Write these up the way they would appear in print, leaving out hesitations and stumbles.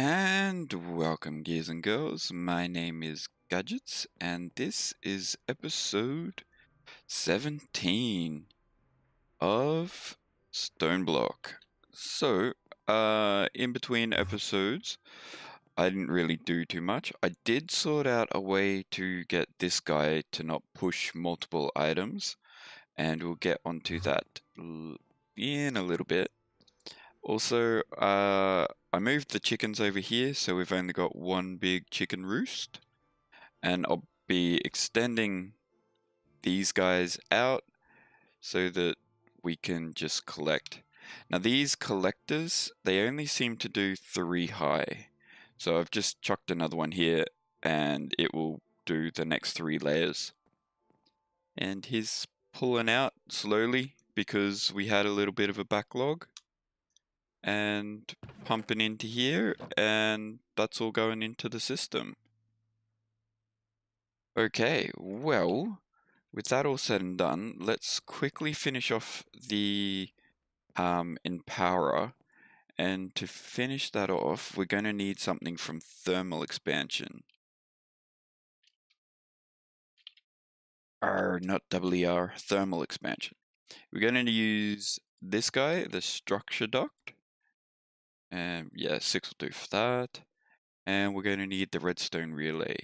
And welcome, gears and girls. My name is Gadgets, and this is episode 17 of StoneBlock. So, in between episodes, I didn't really do too much. I did sort out a way to get this guy to not push multiple items, and we'll get onto that in a little bit. Also, I moved the chickens over here, so we've only got one big chicken roost. And I'll be extending these guys out so that we can just collect. Now these collectors, they only seem to do 3 high. So I've just chucked another one here and it will do the next 3 layers. And he's pulling out slowly because we had a little bit of a backlog. And pumping into here, and that's all going into the system. Okay, well, with that all said and done, let's quickly finish off the Empowerer, and to finish that off, we're going to need something from thermal expansion. Not WER, thermal expansion. We're going to use this guy, the structure duct. And yeah, 6 will do for that. And we're going to need the redstone relay.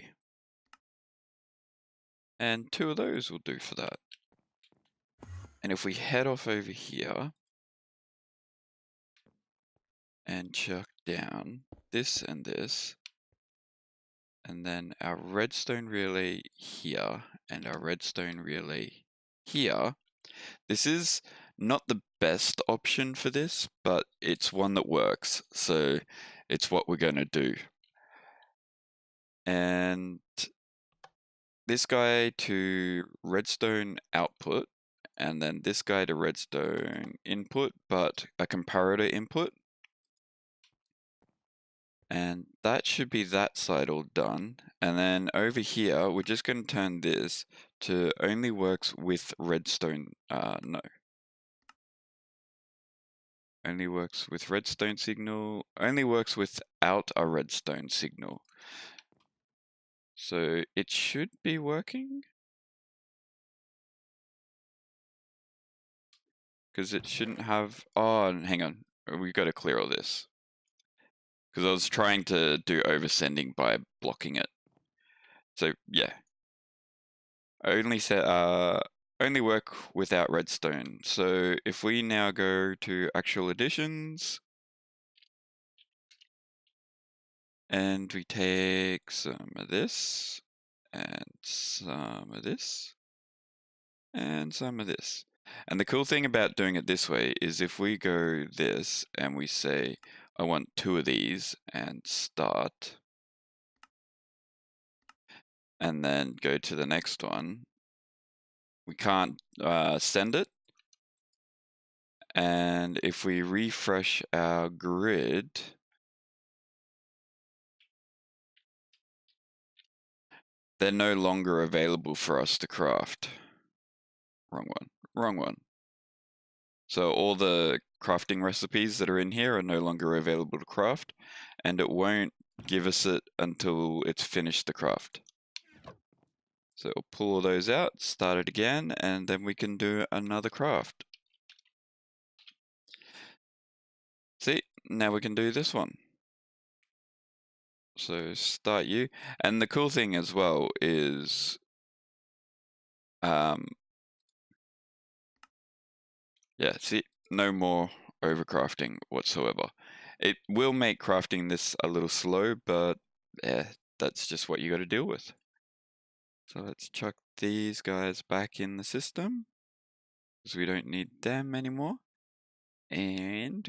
And 2 of those will do for that. And if we head off over here and chuck down this and this, and then our redstone relay here and our redstone relay here, this is not the best option for this, but it's one that works, so it's what we're going to do. And this guy to redstone output, and then this guy to redstone input, but a comparator input. And that should be that side all done. And then over here, we're just going to turn this to only works with redstone, no. Only works with redstone signal, only works without a redstone signal. So it should be working. Because it shouldn't have, oh, hang on, we've got to clear all this. Because I was trying to do oversending by blocking it. So yeah. Only work without redstone. So if we now go to actual additions and we take some of this and some of this and some of this. And the cool thing about doing it this way is if we go this and we say, I want 2 of these and start, and then go to the next one, we can't send it. And if we refresh our grid, they're no longer available for us to craft. Wrong one. So all the crafting recipes that are in here are no longer available to craft, and it won't give us it until it's finished the craft. So we'll pull all those out, start it again, and then we can do another craft. See, now we can do this one. So start you. And the cool thing as well is, yeah, see, no more overcrafting whatsoever. It will make crafting this a little slow, but yeah, that's just what you got to deal with. So let's chuck these guys back in the system, because we don't need them anymore. And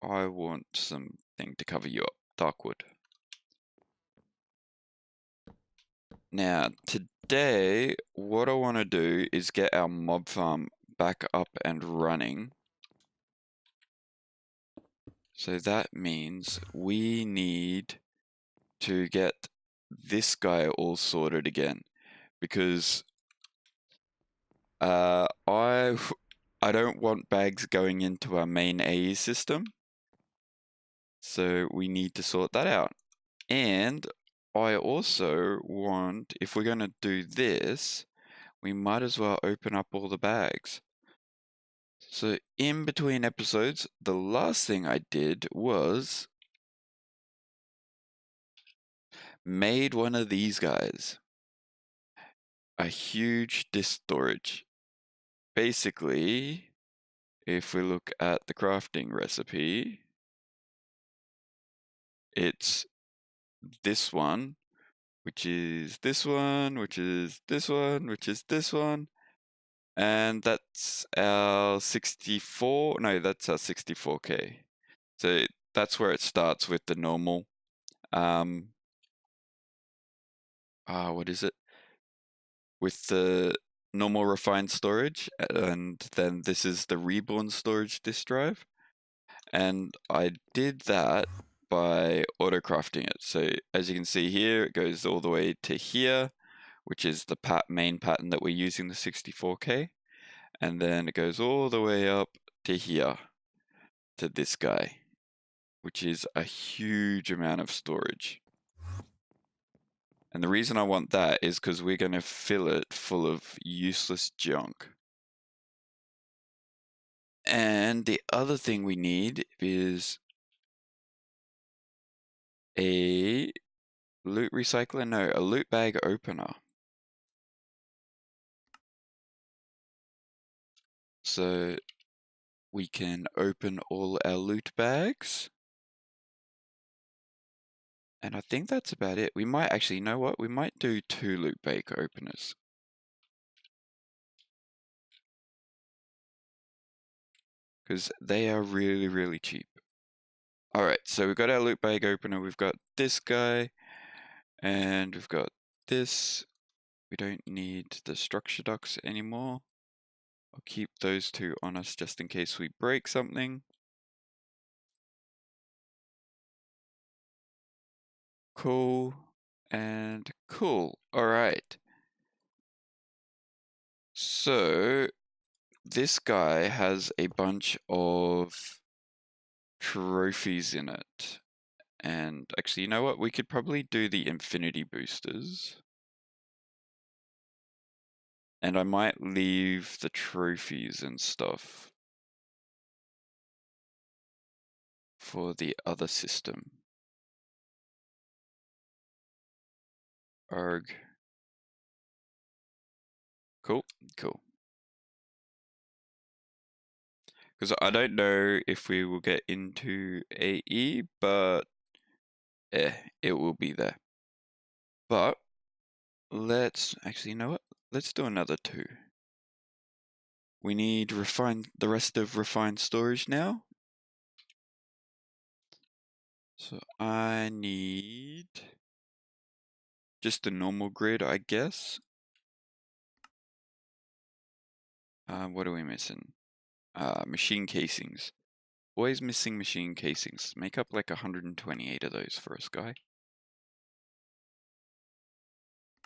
I want something to cover you up, darkwood. Now, today, what I want to do is get our mob farm back up and running. So that means we need to get this guy all sorted again, because I don't want bags going into our main AE system. So we need to sort that out. And I also want, if we're going to do this, we might as well open up all the bags. So in between episodes, the last thing I did was made one of these guys. A huge disk storage. Basically, if we look at the crafting recipe, it's this one, which is this one, which is this one, which is this one, and that's our 64, no, that's our 64K. So that's where it starts with the normal, what is it? With the normal refined storage, and then this is the reborn storage disk drive. And I did that by auto crafting it. So as you can see here, it goes all the way to here, which is the main pattern that we're using, the 64K. And then it goes all the way up to here, to this guy, which is a huge amount of storage. And the reason I want that is because we're going to fill it full of useless junk. And the other thing we need is a loot recycler? No, a loot bag opener. So we can open all our loot bags. And I think that's about it. We might actually, you know what? We might do 2 loot bag openers. Because they are really, really cheap. Alright, so we've got our loot bag opener. We've got this guy. And we've got this. We don't need the structure ducts anymore. I'll keep those 2 on us just in case we break something. Cool. And cool. Alright. So this guy has a bunch of trophies in it. And actually, you know what? We could probably do the infinity boosters. And I might leave the trophies and stuff for the other system. Arg. Cool, cool. Because I don't know if we will get into AE, but it will be there. But let's actually, you know what? Let's do another 2. We need the rest of refined storage now. So I need just a normal grid, I guess. What are we missing? Machine casings. Always missing machine casings. Make up like 128 of those for us, guy.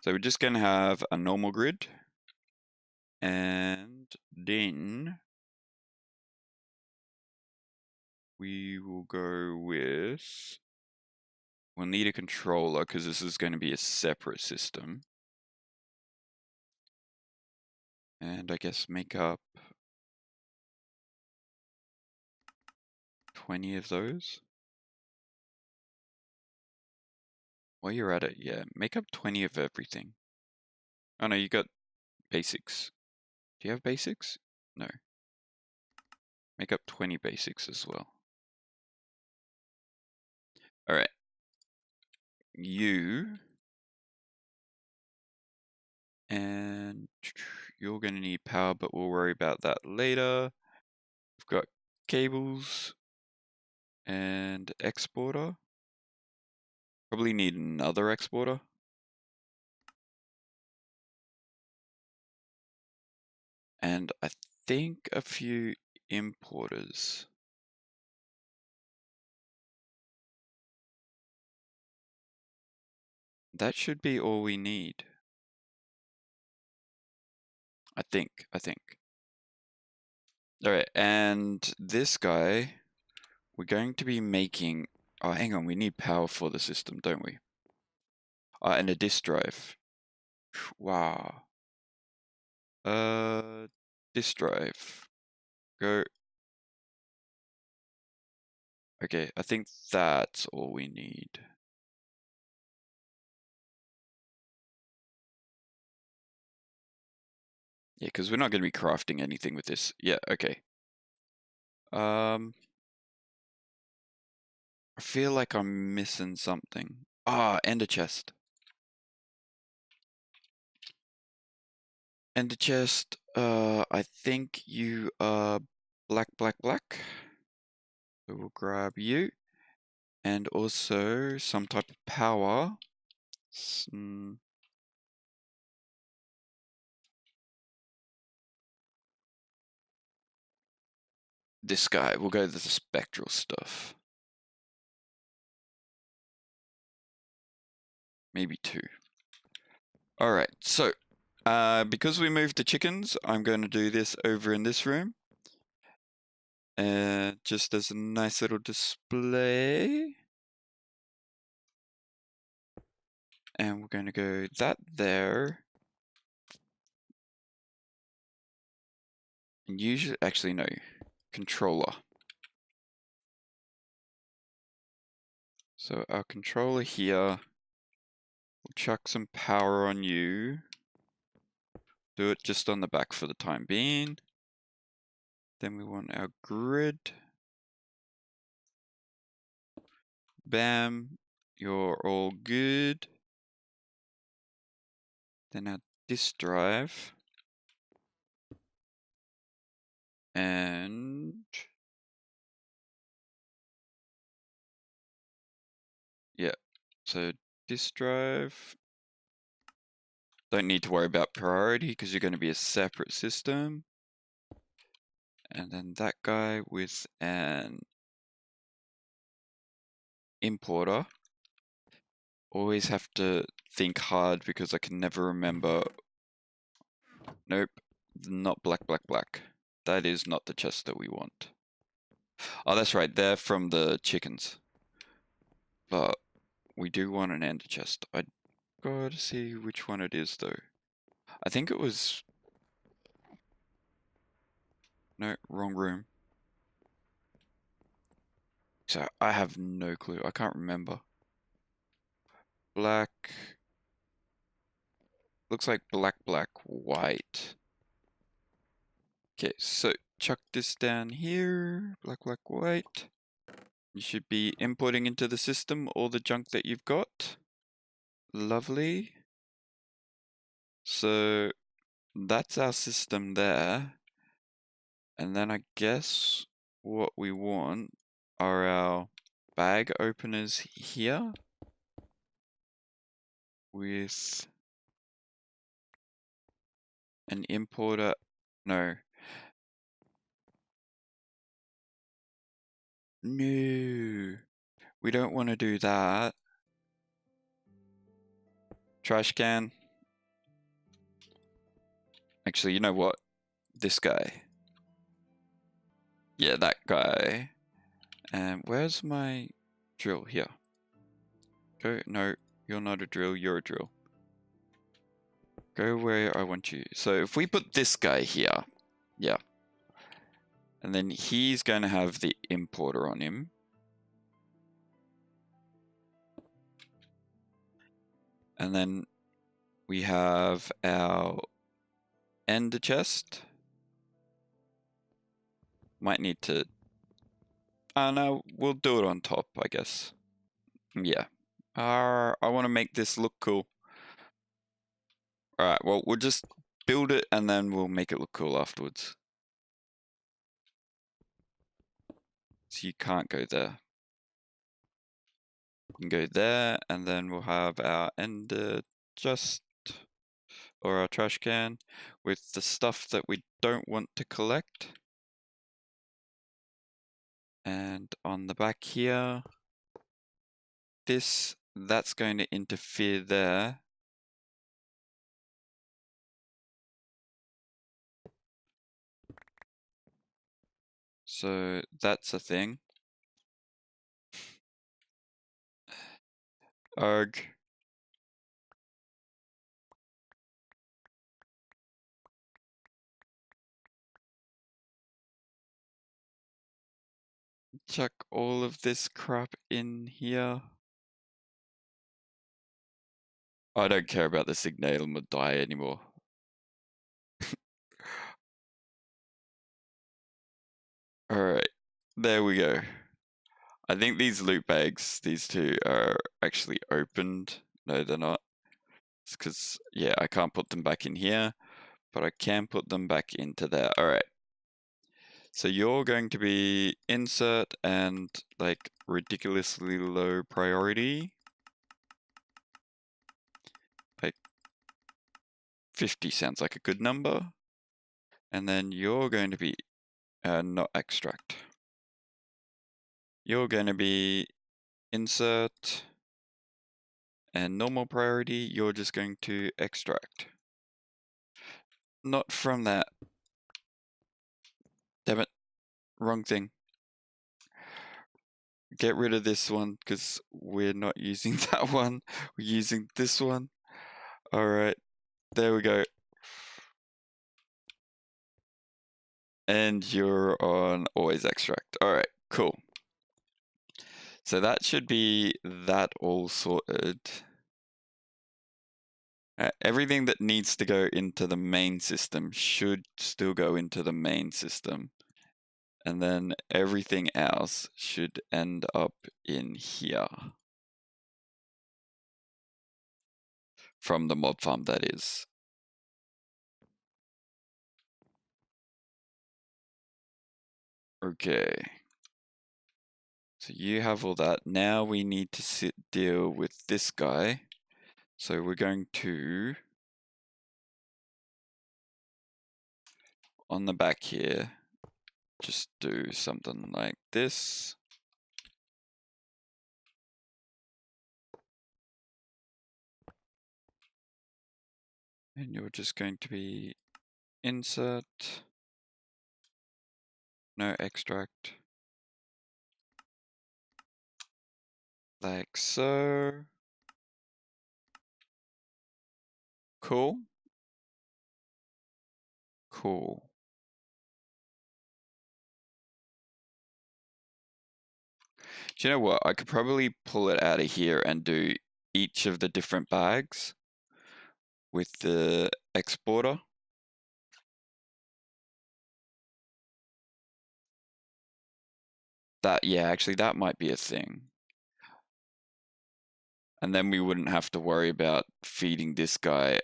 So we're just gonna have a normal grid. And then we will go with, we'll need a controller because this is going to be a separate system. And I guess make up 20 of those. While you're at it, yeah, make up 20 of everything. Oh no, you got basics. Do you have basics? No. Make up 20 basics as well. Alright. You. And you're going to need power, but we'll worry about that later. We've got cables and exporter. Probably need another exporter. And I think a few importers. That should be all we need. I think. Alright, and this guy, we're going to be making Oh, hang on, we need power for the system, don't we? And a disk drive. Wow. Disk drive. Go. Okay, I think that's all we need. Yeah, because we're not going to be crafting anything with this. Yeah, okay. I feel like I'm missing something. Ah, ender chest. Ender chest, I think you are black. So we'll grab you. And also some type of power. This guy, we'll go with the spectral stuff. Maybe 2. Alright, so because we moved the chickens, I'm going to do this over in this room. And just as a nice little display. And we're going to go that there. And usually, actually no, controller. So our controller here, we'll chuck some power on you. Do it just on the back for the time being. Then we want our grid. Bam, you're all good. Then our disk drive. And yeah, so disk drive. Don't need to worry about priority because you're going to be a separate system. And then that guy with an importer. Always have to think hard because I can never remember. Nope, not black. That is not the chest that we want. Oh, that's right, they're from the chickens. But we do want an ender chest. I gotta see which one it is though. I think it was... No, wrong room. So I have no clue. I can't remember. Black. Looks like black, white. Okay, so chuck this down here. Black, white. You should be importing into the system all the junk that you've got. Lovely. So that's our system there. And then I guess what we want are our bag openers here with an importer. No. No. We don't want to do that. Trash can. Actually, you know what? This guy. Yeah, that guy. And where's my drill? Here. Go. No, you're not a drill. You're a drill. Go where I want you. So if we put this guy here. Yeah. And then he's going to have the importer on him. And then we have our ender chest. Might need to... Oh no, we'll do it on top, I guess. Yeah. I want to make this look cool. Alright, well, we'll just build it and then we'll make it look cool afterwards. So you can't go there. You can go there and then we'll have our ender chest or our trash can with the stuff that we don't want to collect. And on the back here, that's going to interfere there. So that's a thing. Arg. Chuck all of this crap in here. I don't care about the Signalum or die anymore. Alright, there we go. I think these loot bags, these two, are actually opened. No, they're not. It's because, yeah, I can't put them back in here, but I can put them back into there. Alright. So you're going to be insert and like ridiculously low priority. Like 50 sounds like a good number. And then you're going to be not extract. You're going to be insert and normal priority. You're just going to extract. Not from that. Damn it. Wrong thing. Get rid of this one because we're not using that one. We're using this one. Alright. There we go. And you're on always extract. Alright, cool. So that should be that all sorted. Everything that needs to go into the main system should still go into the main system. And then everything else should end up in here. From the mob farm, that is. Okay. So you have all that. Now we need to deal with this guy. So we're going to, on the back here, just do something like this. And you're just going to be insert, no extract, like so. Cool. Cool. Do you know what? I could probably pull it out of here and do each of the different bags with the exporter. That, yeah, actually that might be a thing. And then we wouldn't have to worry about feeding this guy.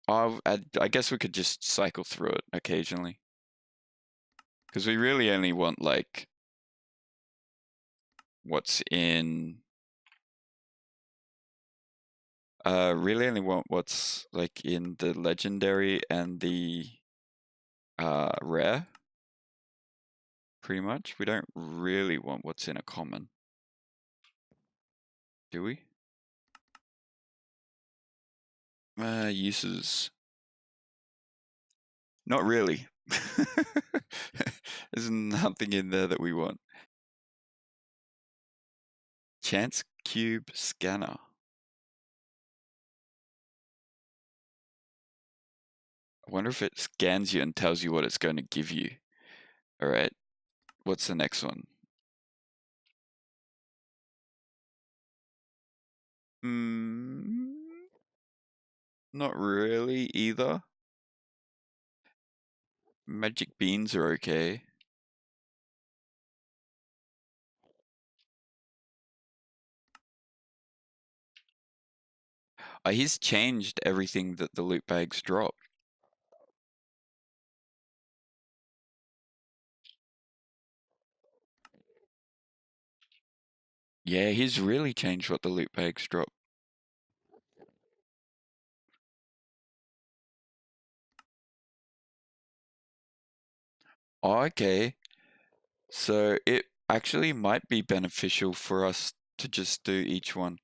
I guess we could just cycle through it occasionally. Because we really only want, like, what's in... really only want what's, like, in the legendary and the rare. Pretty much. We don't really want what's in a common. Do we? Uses. Not really. There's nothing in there that we want. Chance cube scanner. I wonder if it scans you and tells you what it's going to give you. Alright. What's the next one? Not really either. Magic beans are okay. He's changed everything that the loot bags drop. Yeah, he's really changed what the loot bags drop. Oh, okay. So it actually might be beneficial for us to just do each one.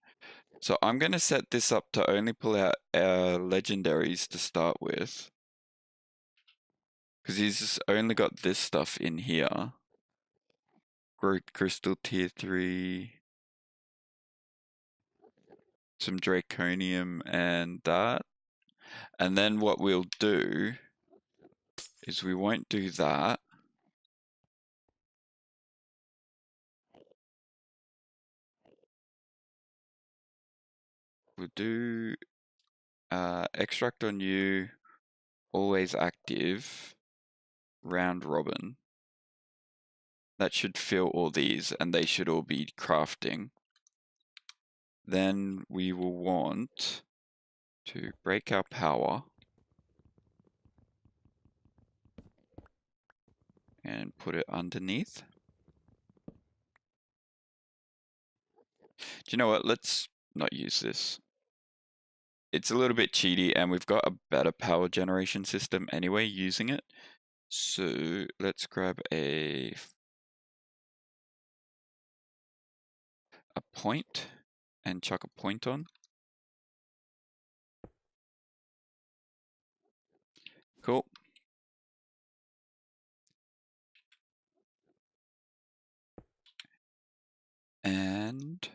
So I'm going to set this up to only pull out our legendaries to start with. Because he's only got this stuff in here. Growth Crystal Tier 3. some draconium and that. And then what we'll do is we won't do that. We'll do extract on you, always active, round robin. That should fill all these, and they should all be crafting. Then we will want to break our power and put it underneath. Do you know what? Let's not use this. It's a little bit cheaty, and we've got a better power generation system anyway using it. So let's grab a point and chuck a point on. Cool. And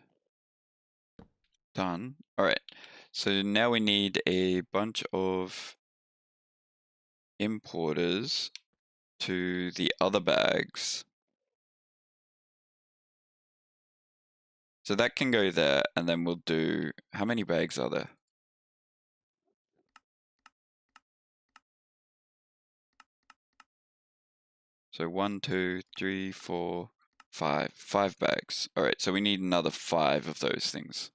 done. All right. So now we need a bunch of importers to the other bags. So that can go there, and then we'll do, how many bags are there? So 1, 2, 3, 4, 5. 5 bags. All right, so we need another 5 of those things.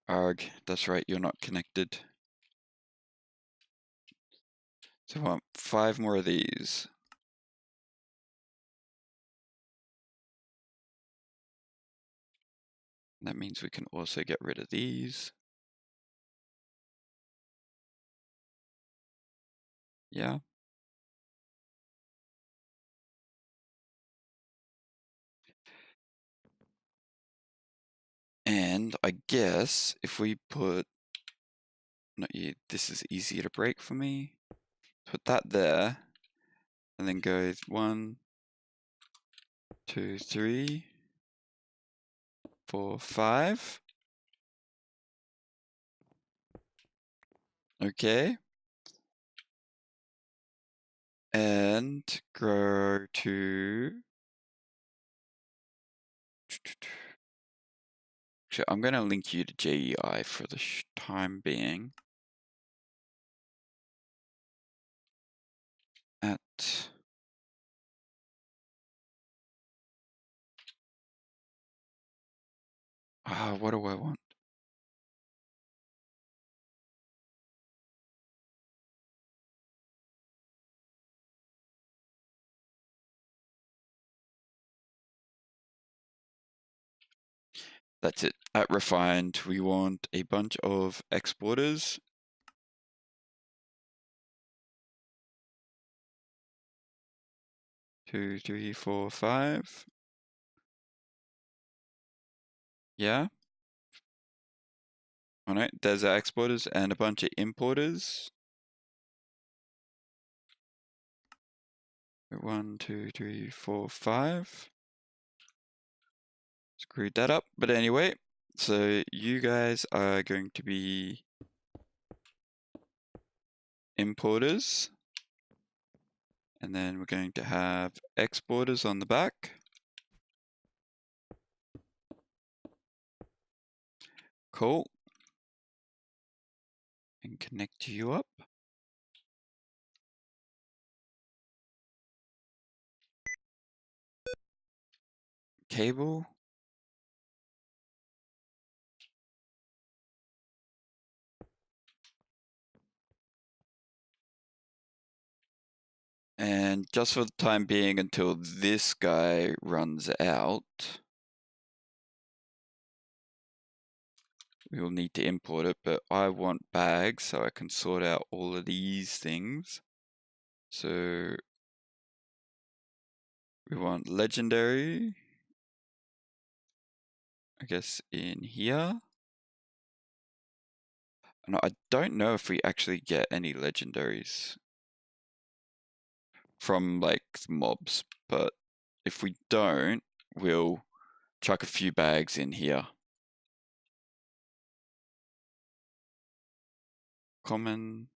Arg, that's right, you're not connected. So I want 5 more of these. That means we can also get rid of these. Yeah. And I guess if we put, not you, this is easier to break for me. Put that there, and then go 1, 2, 3, 4, 5. Okay. And grow to. Actually, I'm going to link you to JEI for the time being. At. What do I want? That's it. At refined, we want a bunch of exporters. Two, three, four, 5. Yeah. Alright, there's our exporters and a bunch of importers. 1, 2, 3, 4, 5. Screwed that up. But anyway, so you guys are going to be importers. And then we're going to have exporters on the back. Cool. And connect you up. Cable. And just for the time being, until this guy runs out, we will need to import it, but I want bags so I can sort out all of these things. So we want legendary, I guess, in here. And I don't know if we actually get any legendaries. from like mobs, but if we don't, we'll chuck a few bags in here. Common.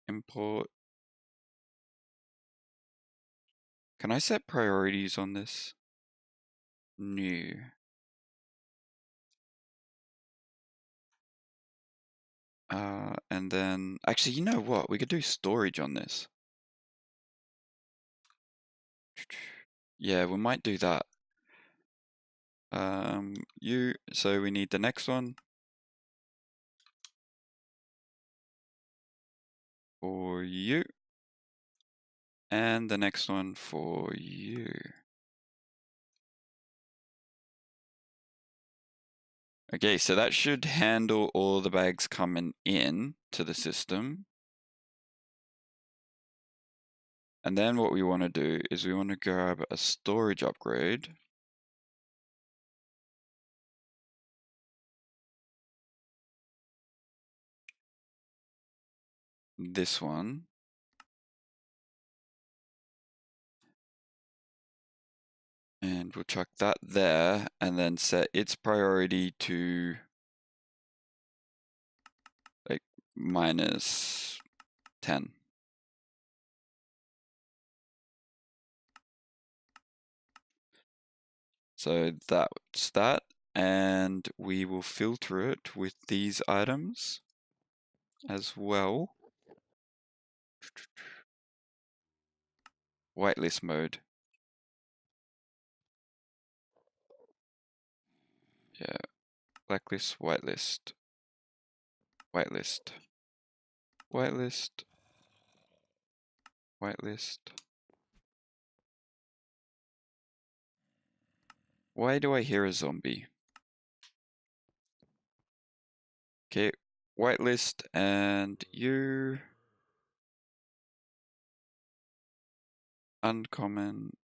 Import. Can I set priorities on this? New. And then, actually, you know what? We could do storage on this. Yeah, we might do that. So we need the next one. For you. And the next one for you. Okay, so that should handle all the bags coming in to the system. And then what we want to do is we want to grab a storage upgrade. This one. And we'll chuck that there and then set its priority to like -10. So that's that. And we will filter it with these items as well. Whitelist mode. Yeah. Blacklist, whitelist. Whitelist. Whitelist. Whitelist. Why do I hear a zombie? Okay, whitelist and you. Uncommon.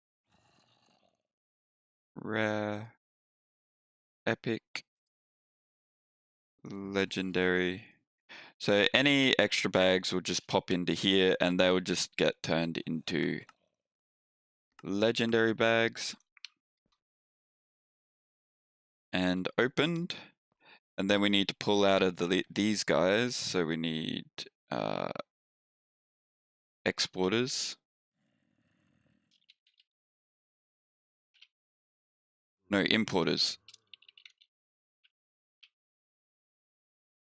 Rare. Epic. Legendary. So any extra bags will just pop into here and they will just get turned into legendary bags and opened. And then we need to pull out of these guys. So we need exporters. No, importers.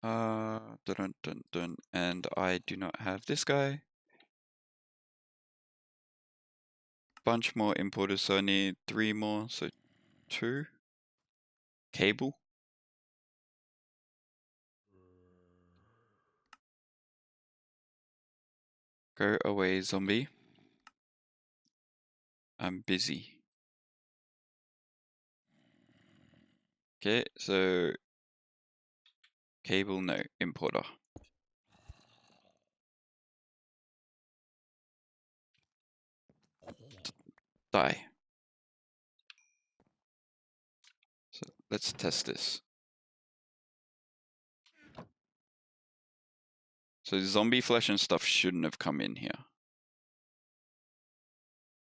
Dun, dun, dun, and I do not have this guy. Bunch more importers, so I need 3 more, so 2. Cable. Go away, zombie. I'm busy. Okay, so cable, no, importer. Die. So let's test this. So zombie flesh and stuff shouldn't have come in here.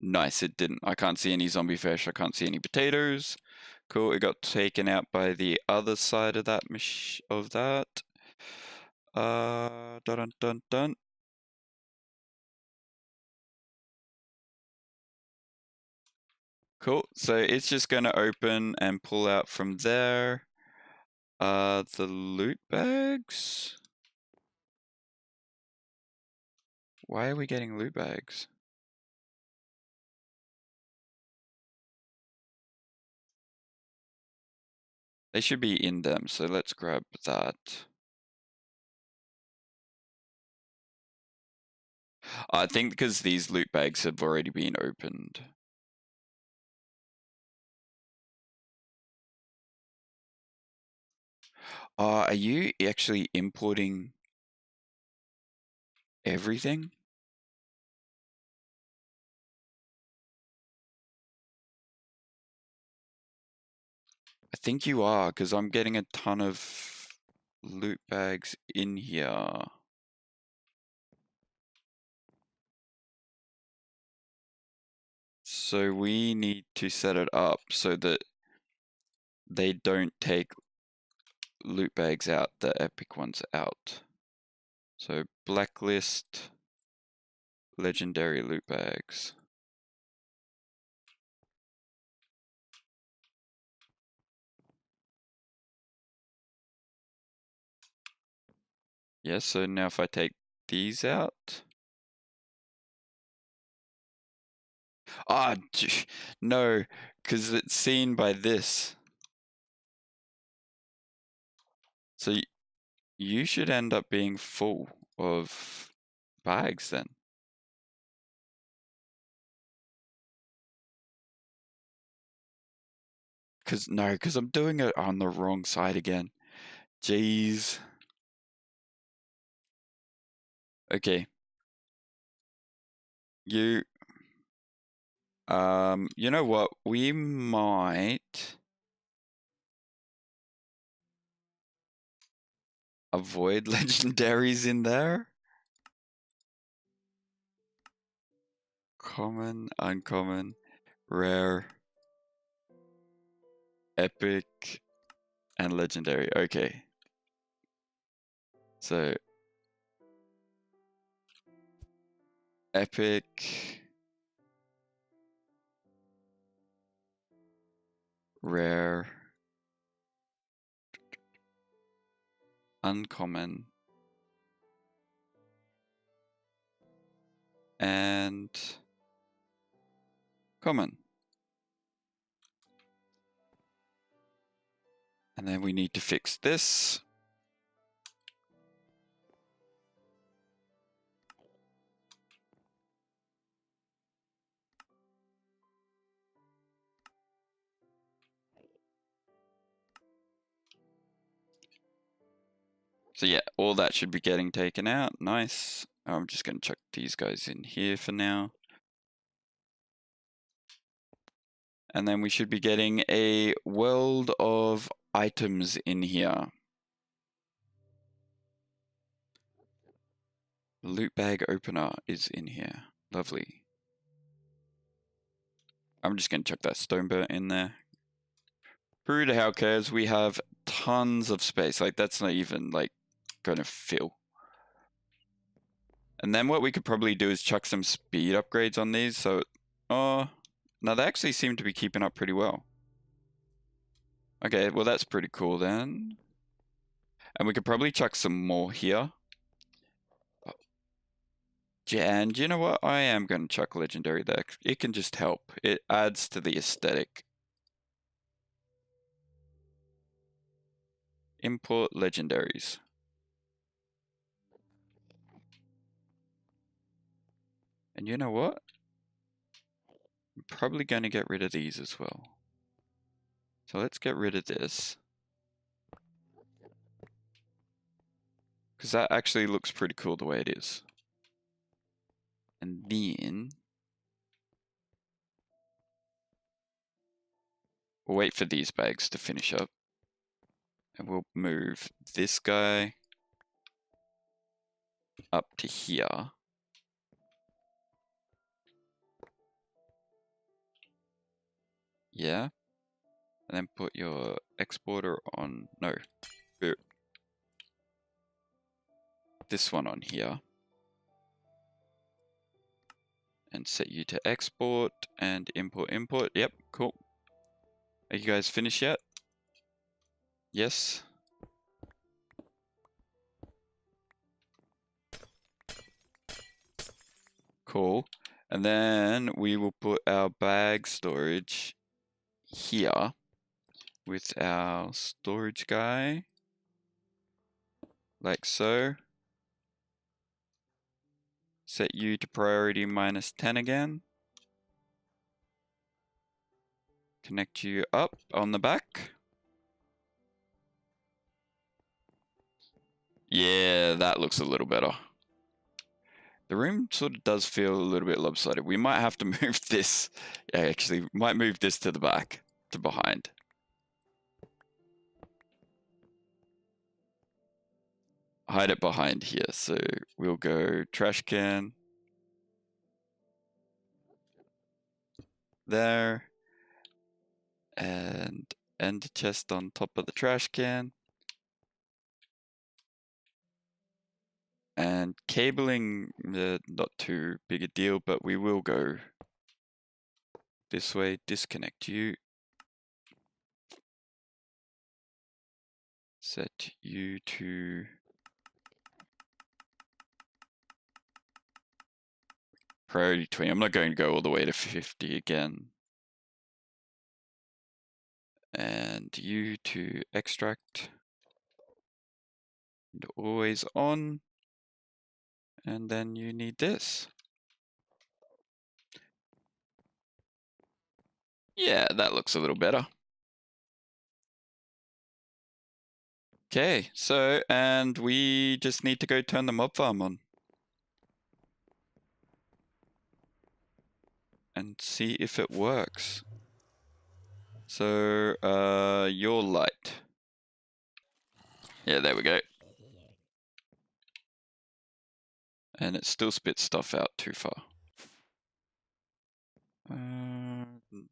Nice, it didn't. I can't see any zombie flesh. I can't see any potatoes. Cool, it got taken out by the other side of that Dun dun dun. Cool, so it's just gonna open and pull out from there. The loot bags? Why are we getting loot bags? They should be in them, so let's grab that. I think because these loot bags have already been opened. Are you actually importing everything? think you are, because I'm getting a ton of loot bags in here. So we need to set it up so that they don't take loot bags out, the epic ones out. So blacklist legendary loot bags. Yeah, so now if I take these out. Ah, no, because it's seen by this. So you should end up being full of bags then. Because I'm doing it on the wrong side again. Jeez. Okay. You know what? We might avoid legendaries in there. Common, uncommon, rare, epic, and legendary. Okay. So epic, rare, uncommon, and common. And then we need to fix this. So yeah, all that should be getting taken out. Nice. I'm just going to chuck these guys in here for now. And then we should be getting a world of items in here. Loot bag opener is in here. Lovely. I'm just going to chuck that stone burnt in there. Who the hell cares? We have tons of space. Like, that's not even, like, going to fill. And then what we could probably do is chuck some speed upgrades on these. So, no, they actually seem to be keeping up pretty well. Okay, well, that's pretty cool then. And we could probably chuck some more here. Yeah, and you know what? I am going to chuck legendary there. It can just help. It adds to the aesthetic. Import legendaries. And you know what? I'm probably going to get rid of these as well. So let's get rid of this. Because that actually looks pretty cool the way it is. And then we'll wait for these bags to finish up. And we'll move this guy up to here. Yeah. And then put your exporter on, no, this one on here. And set you to export and import. Yep, cool. Are you guys finished yet? Yes. Cool. And then we will put our bag storage here with our storage guy. Like so. Set you to priority -10 again. Connect you up on the back. Yeah, that looks a little better. The room sort of does feel a little bit lopsided. We might have to move this. Yeah, actually, might move this to the back, to behind. hide it behind here. So we'll go trash can there, and end chest on top of the trash can. And cabling, not too big a deal, but we will go this way. Disconnect you. Set you to priority 20. I'm not going to go all the way to 50 again. And you to extract. And always on. And then you need this. Yeah, that looks a little better. Okay, so, and we just need to go turn the mob farm on. And see if it works. So, your light. Yeah, there we go. And it still spits stuff out too far.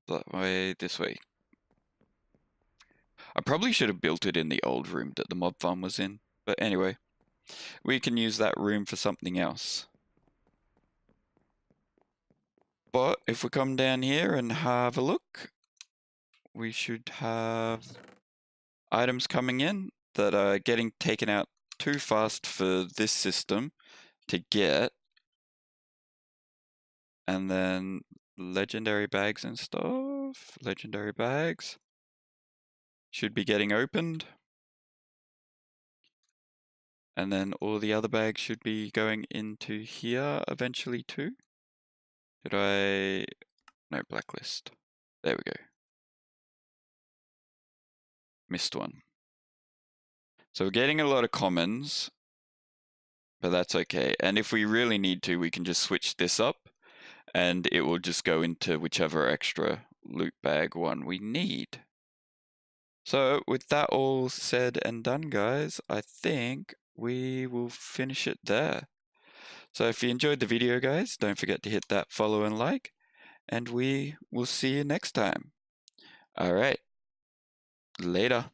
That way, this way. I probably should have built it in the old room that the mob farm was in. But anyway, we can use that room for something else. But if we come down here and have a look, we should have items coming in that are getting taken out too fast for this system to get. And then legendary bags and stuff. Legendary bags should be getting opened. And then all the other bags should be going into here eventually too. Did I... No, blacklist. There we go. Missed one. So we're getting a lot of commons, but that's okay. And if we really need to, we can just switch this up and it will just go into whichever extra loot bag one we need. So with that all said and done, guys, I think we will finish it there. So if you enjoyed the video, guys, don't forget to hit that follow and like, and we will see you next time. All right. Later.